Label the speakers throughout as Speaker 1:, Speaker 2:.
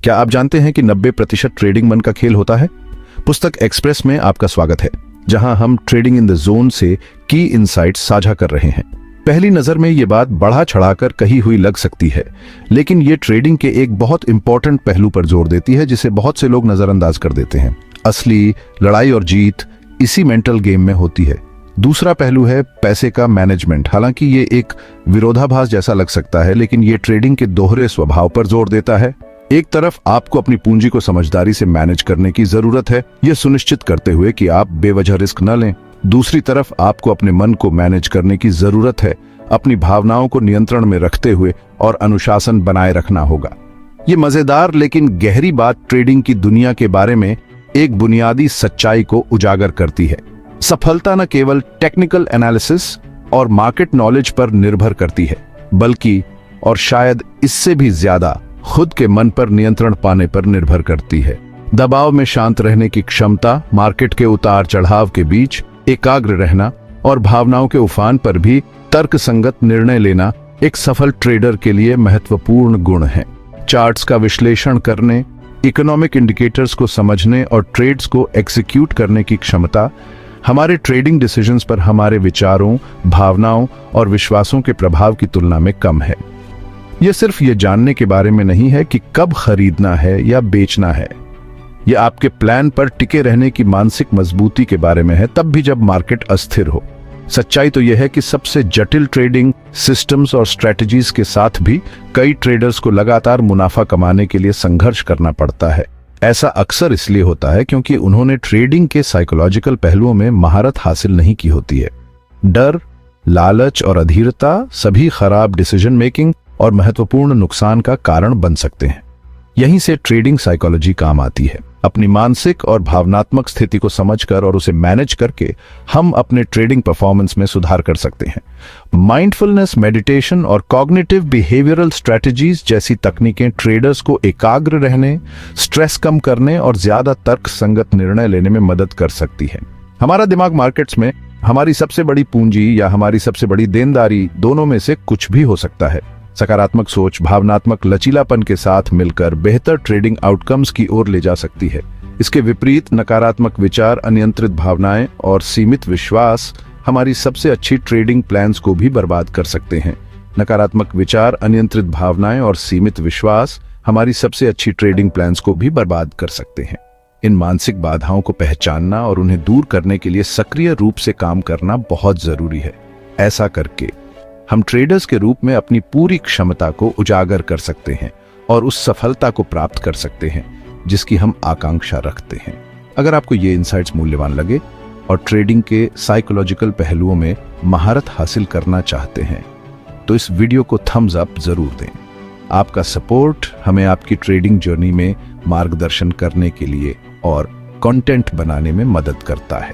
Speaker 1: क्या आप जानते हैं कि 90% ट्रेडिंग मन का खेल होता है? पुस्तक एक्सप्रेस में आपका स्वागत है, जहां हम ट्रेडिंग इन द जोन से की इनसाइट्स साझा कर रहे हैं। पहली नजर में ये बात बढ़ा चढ़ाकर कही हुई लग सकती है, लेकिन ये ट्रेडिंग के एक बहुत इंपॉर्टेंट पहलू पर जोर देती है जिसे बहुत से लोग नजरअंदाज कर देते हैं। असली लड़ाई और जीत इसी मेंटल गेम में होती है। दूसरा पहलू है पैसे का मैनेजमेंट। हालांकि ये एक विरोधाभास जैसा लग सकता है, लेकिन ये ट्रेडिंग के दोहरे स्वभाव पर जोर देता है। एक तरफ आपको अपनी पूंजी को समझदारी से मैनेज करने की जरूरत है, यह सुनिश्चित करते हुए कि आप बेवजह रिस्क न लें। दूसरी तरफ आपको अपने मन को मैनेज करने की जरूरत है, अपनी भावनाओं को नियंत्रण में रखते हुए और अनुशासन बनाए रखना होगा। ये मजेदार लेकिन गहरी बात ट्रेडिंग की दुनिया के बारे में एक बुनियादी सच्चाई को उजागर करती है। सफलता न केवल टेक्निकल एनालिसिस और मार्केट नॉलेज पर निर्भर करती है, बल्कि और शायद इससे भी ज्यादा खुद के मन पर नियंत्रण पाने पर निर्भर करती है। दबाव में शांत रहने की क्षमता, मार्केट के उतार चढ़ाव के बीच एकाग्र रहना और भावनाओं के उफान पर भी तर्कसंगत निर्णय लेना एक सफल ट्रेडर के लिए महत्वपूर्ण गुण है। चार्ट्स का विश्लेषण करने, इकोनॉमिक इंडिकेटर्स को समझने और ट्रेड्स को एग्जीक्यूट करने की क्षमता हमारे ट्रेडिंग डिसीजंस पर हमारे विचारों, भावनाओं और विश्वासों के प्रभाव की तुलना में कम है। यह सिर्फ ये जानने के बारे में नहीं है कि कब खरीदना है या बेचना है। यह आपके प्लान पर टिके रहने की मानसिक मजबूती के बारे में है, तब भी जब मार्केट अस्थिर हो। सच्चाई तो यह है कि सबसे जटिल ट्रेडिंग सिस्टम्स और स्ट्रेटजीज के साथ भी कई ट्रेडर्स को लगातार मुनाफा कमाने के लिए संघर्ष करना पड़ता है। ऐसा अक्सर इसलिए होता है क्योंकि उन्होंने ट्रेडिंग के साइकोलॉजिकल पहलुओं में महारत हासिल नहीं की होती है। डर, लालच और अधीरता सभी खराब डिसीजन मेकिंग और महत्वपूर्ण नुकसान का कारण बन सकते हैं। यहीं से ट्रेडिंग साइकोलॉजी काम आती है। अपनी मानसिक और भावनात्मक स्थिति को समझकर और उसे मैनेज करके हम अपने ट्रेडिंग परफॉर्मेंस में सुधार कर सकते हैं। माइंडफुलनेस, मेडिटेशन और कॉग्निटिव बिहेवियरल स्ट्रेटजीज जैसी तकनीकें ट्रेडर्स को एकाग्र रहने, स्ट्रेस कम करने और ज्यादा तर्कसंगत निर्णय लेने में मदद कर सकती है। हमारा दिमाग मार्केट्स में हमारी सबसे बड़ी पूंजी या हमारी सबसे बड़ी देनदारी, दोनों में से कुछ भी हो सकता है। सकारात्मक सोच भावनात्मक लचीलापन के साथ मिलकर बेहतर ट्रेडिंग आउटकम्स की ओर ले जा सकती है। इसके विपरीत नकारात्मक विचार, अनियंत्रित भावनाएं और सीमित विश्वास हमारी सबसे अच्छी ट्रेडिंग प्लान्स को भी बर्बाद कर सकते हैं। नकारात्मक विचार, अनियंत्रित भावनाएं और सीमित विश्वास हमारी सबसे अच्छी ट्रेडिंग प्लान्स को भी बर्बाद कर सकते हैं। इन मानसिक बाधाओं को पहचानना और उन्हें दूर करने के लिए सक्रिय रूप से काम करना बहुत जरूरी है। ऐसा करके हम ट्रेडर्स के रूप में अपनी पूरी क्षमता को उजागर कर सकते हैं और उस सफलता को प्राप्त कर सकते हैं जिसकी हम आकांक्षा रखते हैं। अगर आपको ये इनसाइट्स मूल्यवान लगे और ट्रेडिंग के साइकोलॉजिकल पहलुओं में महारत हासिल करना चाहते हैं, तो इस वीडियो को थम्स अप जरूर दें। आपका सपोर्ट हमें आपकी ट्रेडिंग जर्नी में मार्गदर्शन करने के लिए और कंटेंट बनाने में मदद करता है।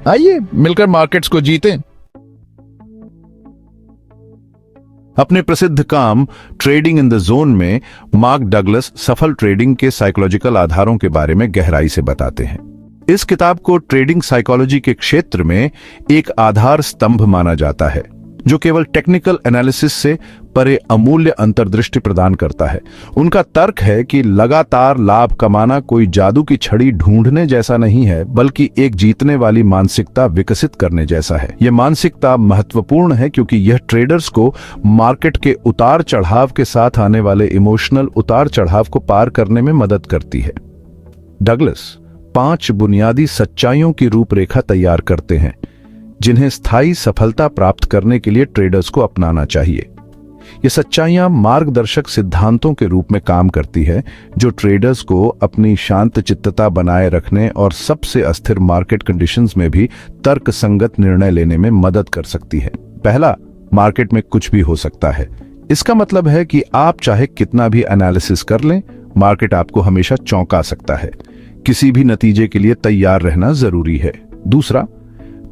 Speaker 1: आइए मिलकर मार्केट्स को जीतें। अपने प्रसिद्ध काम ट्रेडिंग इन द जोन में मार्क डगलस सफल ट्रेडिंग के साइकोलॉजिकल आधारों के बारे में गहराई से बताते हैं। इस किताब को ट्रेडिंग साइकोलॉजी के क्षेत्र में एक आधार स्तंभ माना जाता है, जो केवल टेक्निकल एनालिसिस से परे अमूल्य अंतर्दृष्टि प्रदान करता है। उनका तर्क है कि लगातार लाभ कमाना कोई जादू की छड़ी ढूंढने जैसा नहीं है, बल्कि एक जीतने वाली मानसिकता विकसित करने जैसा है। यह मानसिकता महत्वपूर्ण है क्योंकि यह ट्रेडर्स को मार्केट के उतार चढ़ाव के साथ आने वाले इमोशनल उतार चढ़ाव को पार करने में मदद करती है। डगलस 5 बुनियादी सच्चाइयों की रूपरेखा तैयार करते हैं जिन्हें स्थायी सफलता प्राप्त करने के लिए ट्रेडर्स को अपनाना चाहिए। ये सच्चाइयां मार्गदर्शक सिद्धांतों के रूप में काम करती है, जो ट्रेडर्स को अपनी शांत चित्तता बनाए रखने और सबसे अस्थिर मार्केट कंडीशंस में भी तर्कसंगत निर्णय लेने में मदद कर सकती है। पहला, मार्केट में कुछ भी हो सकता है। इसका मतलब है कि आप चाहे कितना भी एनालिसिस कर लें, मार्केट आपको हमेशा चौंका सकता है। किसी भी नतीजे के लिए तैयार रहना जरूरी है। दूसरा,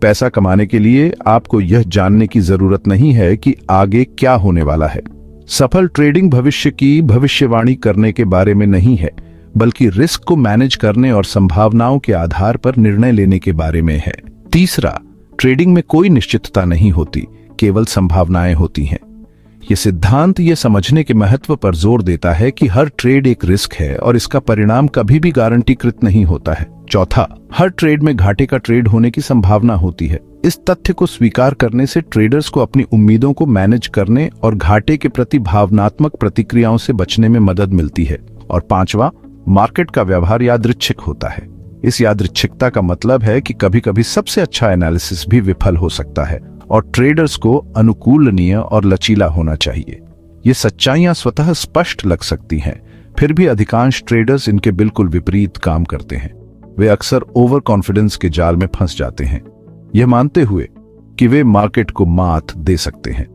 Speaker 1: पैसा कमाने के लिए आपको यह जानने की जरूरत नहीं है कि आगे क्या होने वाला है। सफल ट्रेडिंग भविष्य की भविष्यवाणी करने के बारे में नहीं है, बल्कि रिस्क को मैनेज करने और संभावनाओं के आधार पर निर्णय लेने के बारे में है। तीसरा, ट्रेडिंग में कोई निश्चितता नहीं होती, केवल संभावनाएं होती हैं। ये सिद्धांत ये समझने के महत्व पर जोर देता है कि हर ट्रेड एक रिस्क है और इसका परिणाम कभी भी गारंटीकृत नहीं होता है। चौथा, हर ट्रेड में घाटे का ट्रेड होने की संभावना होती है। इस तथ्य को स्वीकार करने से ट्रेडर्स को अपनी उम्मीदों को मैनेज करने और घाटे के प्रति भावनात्मक प्रतिक्रियाओं से बचने में मदद मिलती है। और पांचवा, मार्केट का व्यवहार यादृच्छिक होता है। इस यादृच्छिकता का मतलब है कि कभी कभी सबसे अच्छा एनालिसिस भी विफल हो सकता है और ट्रेडर्स को अनुकूलनीय और लचीला होना चाहिए। ये सच्चाइयां स्वतः स्पष्ट लग सकती हैं, फिर भी अधिकांश ट्रेडर्स इनके बिल्कुल विपरीत काम करते हैं। वे अक्सर ओवर कॉन्फिडेंस के जाल में फंस जाते हैं, यह मानते हुए कि वे मार्केट को मात दे सकते हैं।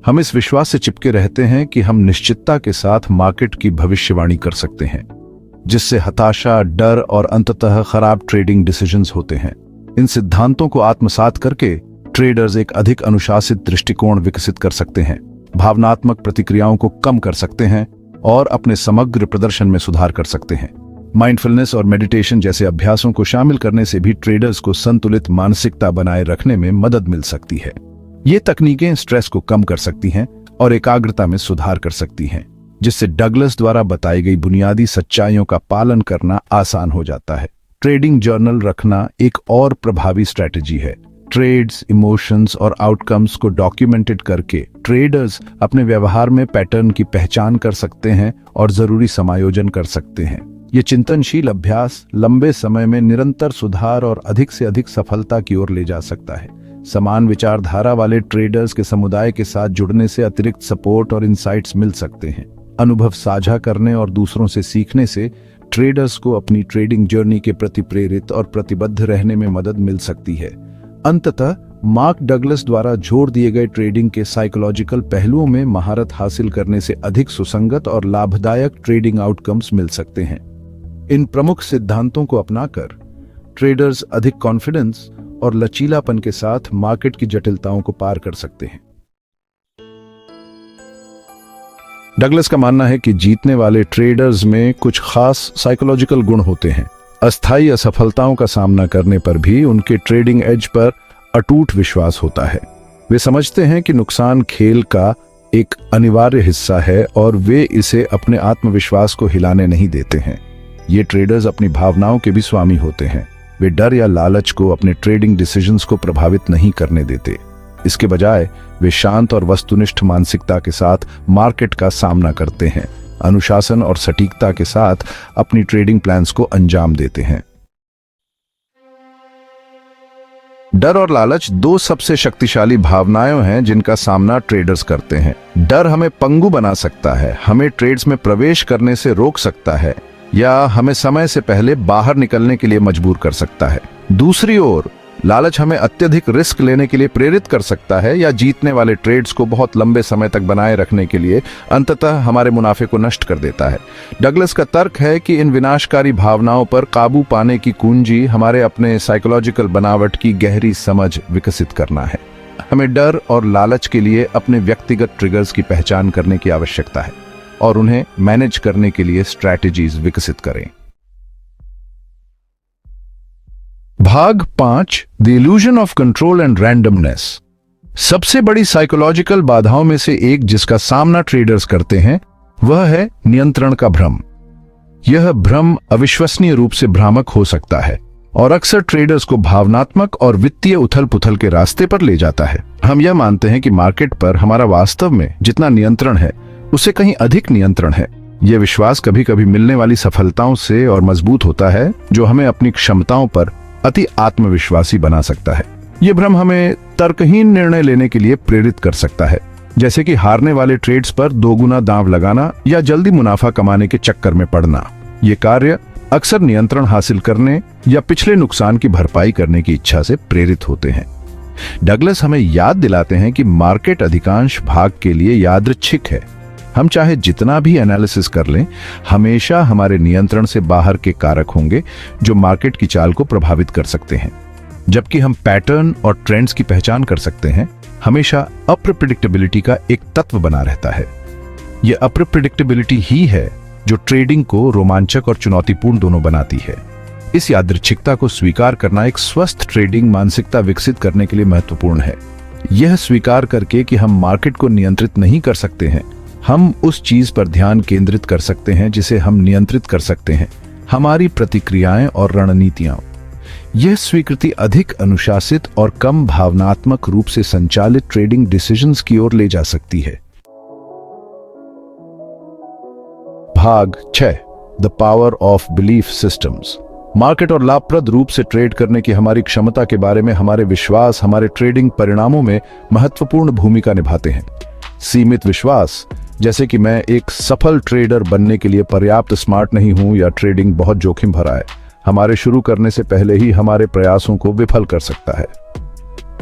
Speaker 1: हम इस विश्वास से चिपके रहते हैं कि हम निश्चितता के साथ मार्केट की भविष्यवाणी कर सकते हैं, जिससे हताशा, डर और अंततः खराब ट्रेडिंग डिसीजंस होते हैं। इन सिद्धांतों को आत्मसात करके ट्रेडर्स एक अधिक अनुशासित दृष्टिकोण विकसित कर सकते हैं, भावनात्मक प्रतिक्रियाओं को कम कर सकते हैं और अपने समग्र प्रदर्शन में सुधार कर सकते हैं। माइंडफुलनेस और मेडिटेशन जैसे अभ्यासों को शामिल करने से भी ट्रेडर्स को संतुलित मानसिकता बनाए रखने में मदद मिल सकती है। ये तकनीकें स्ट्रेस को कम कर सकती हैं और एकाग्रता में सुधार कर सकती हैं, जिससे डगलस द्वारा बताई गई बुनियादी सच्चाइयों का पालन करना आसान हो जाता है। ट्रेडिंग जर्नल रखना एक और प्रभावी स्ट्रेटजी है। ट्रेड्स, इमोशंस और आउटकम्स को डॉक्यूमेंटेड करके ट्रेडर्स अपने व्यवहार में पैटर्न की पहचान कर सकते हैं और जरूरी समायोजन कर सकते हैं। ये चिंतनशील अभ्यास लंबे समय में निरंतर सुधार और अधिक से अधिक सफलता की ओर ले जा सकता है। समान विचारधारा वाले ट्रेडर्स के समुदाय के साथ जुड़ने से अतिरिक्त सपोर्ट और इंसाइट्स मिल सकते हैं। अनुभव साझा करने और दूसरों से सीखने से ट्रेडर्स को अपनी ट्रेडिंग जर्नी के प्रति प्रेरित और प्रतिबद्ध रहने में मदद मिल सकती है। अंततः मार्क डगलस द्वारा जोर दिए गए ट्रेडिंग के साइकोलॉजिकल पहलुओं में महारत हासिल करने से अधिक सुसंगत और लाभदायक ट्रेडिंग आउटकम्स मिल सकते हैं। इन प्रमुख सिद्धांतों को अपनाकर ट्रेडर्स अधिक कॉन्फिडेंस और लचीलापन के साथ मार्केट की जटिलताओं को पार कर सकते हैं। डगलस का मानना है कि जीतने वाले ट्रेडर्स में कुछ खास साइकोलॉजिकल गुण होते हैं। अस्थायी असफलताओं का सामना करने पर भी उनके ट्रेडिंग एज पर अटूट विश्वास होता है। वे समझते हैं कि नुकसान खेल का एक अनिवार्य हिस्सा है और वे इसे अपने आत्मविश्वास को हिलाने नहीं देते हैं। ये ट्रेडर्स अपनी भावनाओं के भी स्वामी होते हैं। वे डर या लालच को अपने ट्रेडिंग डिसीजंस को प्रभावित नहीं करने देते। इसके बजाय वे शांत और वस्तुनिष्ठ मानसिकता के साथ मार्केट का सामना करते हैं, अनुशासन और सटीकता के साथ अपनी ट्रेडिंग प्लान्स को अंजाम देते हैं। डर और लालच दो सबसे शक्तिशाली भावनाएं हैं जिनका सामना ट्रेडर्स करते हैं। डर हमें पंगु बना सकता है, हमें ट्रेड्स में प्रवेश करने से रोक सकता है या हमें समय से पहले बाहर निकलने के लिए मजबूर कर सकता है। दूसरी ओर लालच हमें अत्यधिक रिस्क लेने के लिए प्रेरित कर सकता है या जीतने वाले ट्रेड्स को बहुत लंबे समय तक बनाए रखने के लिए अंततः हमारे मुनाफे को नष्ट कर देता है। डगलस का तर्क है कि इन विनाशकारी भावनाओं पर काबू पाने की कुंजी हमारे अपने साइकोलॉजिकल बनावट की गहरी समझ विकसित करना है। हमें डर और लालच के लिए अपने व्यक्तिगत ट्रिगर्स की पहचान करने की आवश्यकता है और उन्हें मैनेज करने के लिए स्ट्रैटेजीज विकसित करें। भाग 5, the illusion of control and randomness. सबसे बड़ी साइकोलॉजिकल बाधाओं में से एक जिसका सामना ट्रेडर्स करते हैं वह है नियंत्रण का भ्रम। यह भ्रम अविश्वसनीय रूप से भ्रामक हो सकता है और अक्सर ट्रेडर्स को भावनात्मक और वित्तीय उथल-पुथल के रास्ते पर ले जाता है। हम यह मानते हैं कि मार्केट पर हमारा वास्तव में जितना नियंत्रण है उससे कहीं अधिक नियंत्रण है। यह विश्वास कभी कभी मिलने वाली सफलताओं से और मजबूत होता है, जो हमें अपनी क्षमताओं पर अति आत्मविश्वासी बना सकता है। यह भ्रम हमें तर्कहीन निर्णय लेने के लिए प्रेरित कर सकता है, जैसे कि हारने वाले ट्रेड्स पर दोगुना दांव लगाना या जल्दी मुनाफा कमाने के चक्कर में पड़ना। ये कार्य अक्सर नियंत्रण हासिल करने या पिछले नुकसान की भरपाई करने की इच्छा से प्रेरित होते हैं। डगलस हमें याद दिलाते हैं कि मार्केट अधिकांश भाग के लिए यादृच्छिक है। हम चाहे जितना भी एनालिसिस कर लें, हमेशा हमारे नियंत्रण से बाहर के कारक होंगे जो मार्केट की चाल को प्रभावित कर सकते हैं। जबकि हम पैटर्न और ट्रेंड्स की पहचान कर सकते हैं, हमेशा अप्रिडिक्टेबिलिटी का एक तत्व बना रहता है। यह अप्रिडिक्टेबिलिटी ही है जो ट्रेडिंग को रोमांचक और चुनौतीपूर्ण दोनों बनाती है। इस यादृच्छिकता को स्वीकार करना एक स्वस्थ ट्रेडिंग मानसिकता विकसित करने के लिए महत्वपूर्ण है। यह स्वीकार करके कि हम मार्केट को नियंत्रित नहीं कर सकते हैं, हम उस चीज पर ध्यान केंद्रित कर सकते हैं जिसे हम नियंत्रित कर सकते हैं, हमारी प्रतिक्रियाएं और रणनीतियां। यह स्वीकृति अधिक अनुशासित और कम भावनात्मक रूप से संचालित ट्रेडिंग डिसीजंस की ओर ले जा सकती है। भाग 6, the power of belief systems. Market और लाभप्रद रूप से ट्रेड करने की हमारी क्षमता के बारे में हमारे विश्वास हमारे ट्रेडिंग परिणामों में महत्वपूर्ण भूमिका निभाते हैं। सीमित विश्वास, जैसे कि मैं एक सफल ट्रेडर बनने के लिए पर्याप्त स्मार्ट नहीं हूं या ट्रेडिंग बहुत जोखिम भरा है, हमारे शुरू करने से पहले ही हमारे प्रयासों को विफल कर सकता है।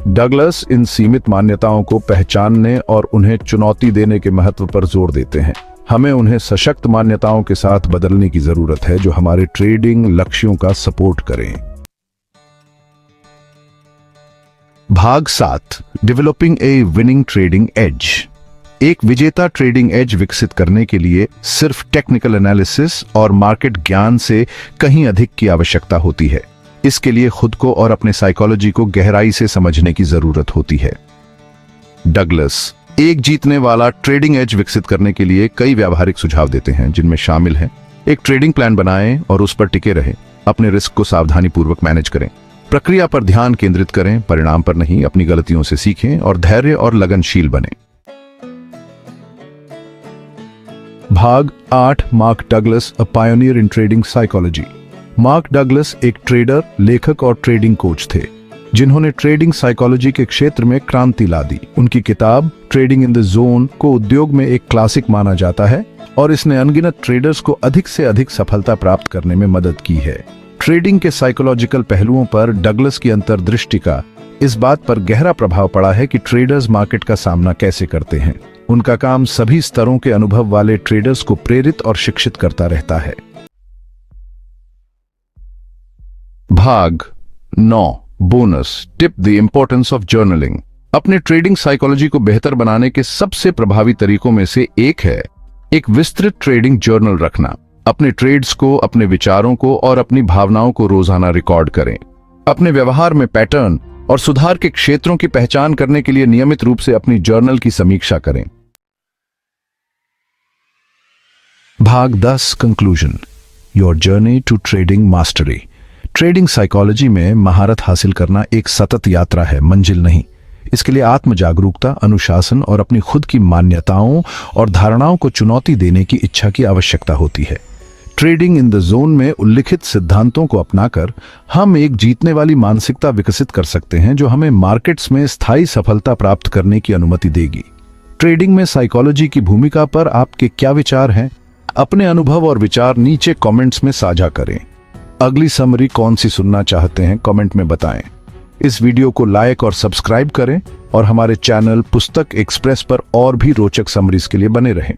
Speaker 1: डगलस इन सीमित मान्यताओं को पहचानने और उन्हें चुनौती देने के महत्व पर जोर देते हैं। हमें उन्हें सशक्त मान्यताओं के साथ बदलने की जरूरत है जो हमारे ट्रेडिंग लक्ष्यों का सपोर्ट करें। भाग 7, developing a winning trading edge. एक विजेता ट्रेडिंग एज विकसित करने के लिए सिर्फ टेक्निकल एनालिसिस और मार्केट ज्ञान से कहीं अधिक की आवश्यकता होती है। इसके लिए खुद को और अपने साइकोलॉजी को गहराई से समझने की जरूरत होती है। डगलस एक जीतने वाला ट्रेडिंग एज विकसित करने के लिए कई व्यावहारिक सुझाव देते हैं, जिनमें शामिल है: एक ट्रेडिंग प्लान बनाएं और उस पर टिके रहें, अपने रिस्क को सावधानीपूर्वक मैनेज करें, प्रक्रिया पर ध्यान केंद्रित करें, परिणाम पर नहीं, अपनी गलतियों से सीखें और धैर्य और लगनशील बनें। भाग 8, mark Douglas, a pioneer in trading psychology. Mark Douglas एक ट्रेडर, लेखक और ट्रेडिंग कोच थे जिन्होंने ट्रेडिंग साइकोलॉजी के क्षेत्र में क्रांति ला दी। उनकी किताब ट्रेडिंग इन द जोन को उद्योग में एक क्लासिक माना जाता है और इसने अनगिनत ट्रेडर्स को अधिक से अधिक सफलता प्राप्त करने में मदद की है। ट्रेडिंग के साइकोलॉजिकल पहलुओं पर डगलस की अंतर्दृष्टि का इस बात पर गहरा प्रभाव पड़ा है कि ट्रेडर्स मार्केट का सामना कैसे करते हैं। उनका काम सभी स्तरों के अनुभव वाले ट्रेडर्स को प्रेरित और शिक्षित करता रहता है। भाग 9, bonus tip, the importance of journaling. अपने ट्रेडिंग साइकोलॉजी को बेहतर बनाने के सबसे प्रभावी तरीकों में से एक है एक विस्तृत ट्रेडिंग जर्नल रखना। अपने ट्रेड्स को, अपने विचारों को और अपनी भावनाओं को रोजाना रिकॉर्ड करें। अपने व्यवहार में पैटर्न और सुधार के क्षेत्रों की पहचान करने के लिए नियमित रूप से अपनी जर्नल की समीक्षा करें। भाग 10, conclusion, your journey to trading mastery. Trading psychology में महारत हासिल करना एक सतत यात्रा है, मंजिल नहीं। इसके लिए आत्म जागरूकता, अनुशासन और अपनी खुद की मान्यताओं और धारणाओं को चुनौती देने की इच्छा की आवश्यकता होती है। ट्रेडिंग इन द जोन में उल्लिखित सिद्धांतों को अपनाकर हम एक जीतने वाली मानसिकता विकसित कर सकते हैं जो हमें मार्केट्स में स्थायी सफलता प्राप्त करने की अनुमति देगी। ट्रेडिंग में साइकोलॉजी की भूमिका पर आपके क्या विचार हैं? अपने अनुभव और विचार नीचे कमेंट्स में साझा करें। अगली समरी कौन सी सुनना चाहते हैं, कमेंट में बताएं। इस वीडियो को लाइक और सब्सक्राइब करें और हमारे चैनल पुस्तक एक्सप्रेस पर और भी रोचक समरीज के लिए बने रहें।